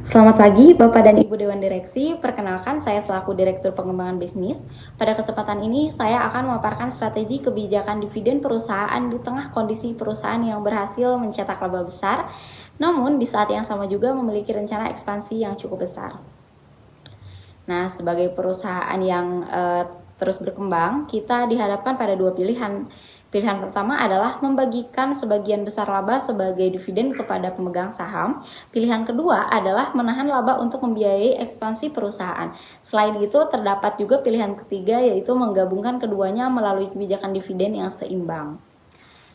Selamat pagi Bapak dan Ibu Dewan Direksi, perkenalkan saya selaku Direktur Pengembangan Bisnis. Pada kesempatan ini saya akan memaparkan strategi kebijakan dividen perusahaan di tengah kondisi perusahaan yang berhasil mencetak laba besar, namun di saat yang sama juga memiliki rencana ekspansi yang cukup besar. Nah, sebagai perusahaan yang terus berkembang, kita dihadapkan pada dua pilihan. Pilihan pertama adalah membagikan sebagian besar laba sebagai dividen kepada pemegang saham. Pilihan kedua adalah menahan laba untuk membiayai ekspansi perusahaan. Selain itu, terdapat juga pilihan ketiga, yaitu menggabungkan keduanya melalui kebijakan dividen yang seimbang.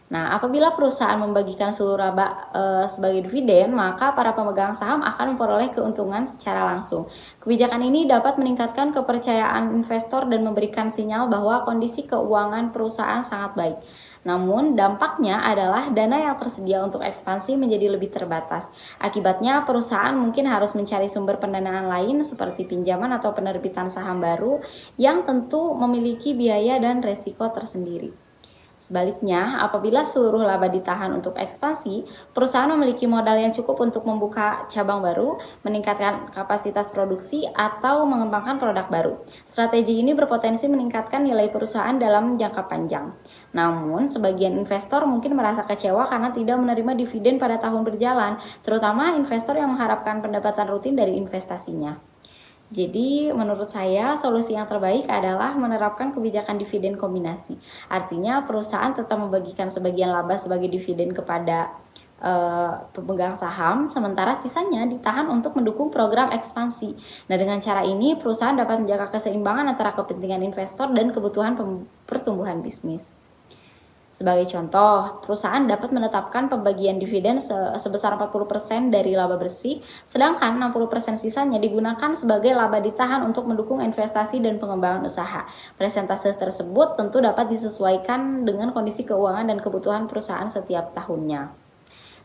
Nah, apabila perusahaan membagikan seluruh laba sebagai dividen, maka para pemegang saham akan memperoleh keuntungan secara langsung. Kebijakan ini dapat meningkatkan kepercayaan investor dan memberikan sinyal bahwa kondisi keuangan perusahaan sangat baik. Namun, dampaknya adalah dana yang tersedia untuk ekspansi menjadi lebih terbatas. Akibatnya, perusahaan mungkin harus mencari sumber pendanaan lain seperti pinjaman atau penerbitan saham baru yang tentu memiliki biaya dan resiko tersendiri. Sebaliknya, apabila seluruh laba ditahan untuk ekspansi, perusahaan memiliki modal yang cukup untuk membuka cabang baru, meningkatkan kapasitas produksi, atau mengembangkan produk baru. Strategi ini berpotensi meningkatkan nilai perusahaan dalam jangka panjang. Namun, sebagian investor mungkin merasa kecewa karena tidak menerima dividen pada tahun berjalan, terutama investor yang mengharapkan pendapatan rutin dari investasinya. Jadi menurut saya solusi yang terbaik adalah menerapkan kebijakan dividen kombinasi. Artinya perusahaan tetap membagikan sebagian laba sebagai dividen kepada pemegang saham, sementara sisanya ditahan untuk mendukung program ekspansi. Nah, dengan cara ini perusahaan dapat menjaga keseimbangan antara kepentingan investor dan kebutuhan pertumbuhan bisnis. Sebagai contoh, perusahaan dapat menetapkan pembagian dividen sebesar 40% dari laba bersih, sedangkan 60% sisanya digunakan sebagai laba ditahan untuk mendukung investasi dan pengembangan usaha. Persentase tersebut tentu dapat disesuaikan dengan kondisi keuangan dan kebutuhan perusahaan setiap tahunnya.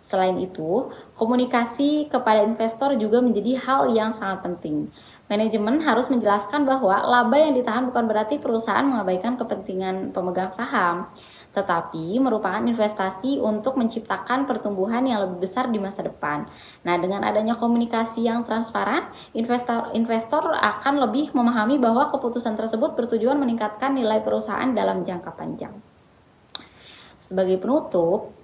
Selain itu, komunikasi kepada investor juga menjadi hal yang sangat penting. Manajemen harus menjelaskan bahwa laba yang ditahan bukan berarti perusahaan mengabaikan kepentingan pemegang saham, tetapi merupakan investasi untuk menciptakan pertumbuhan yang lebih besar di masa depan. Nah, dengan adanya komunikasi yang transparan, investor akan lebih memahami bahwa keputusan tersebut bertujuan meningkatkan nilai perusahaan dalam jangka panjang. Sebagai penutup,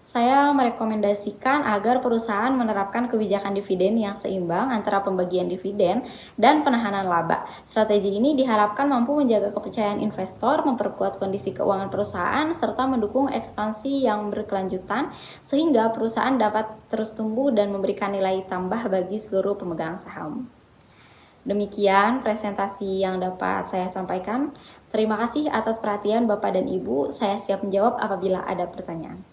saya merekomendasikan agar perusahaan menerapkan kebijakan dividen yang seimbang antara pembagian dividen dan penahanan laba. Strategi ini diharapkan mampu menjaga kepercayaan investor, memperkuat kondisi keuangan perusahaan, serta mendukung ekspansi yang berkelanjutan sehingga perusahaan dapat terus tumbuh dan memberikan nilai tambah bagi seluruh pemegang saham. Demikian presentasi yang dapat saya sampaikan. Terima kasih atas perhatian Bapak dan Ibu. Saya siap menjawab apabila ada pertanyaan.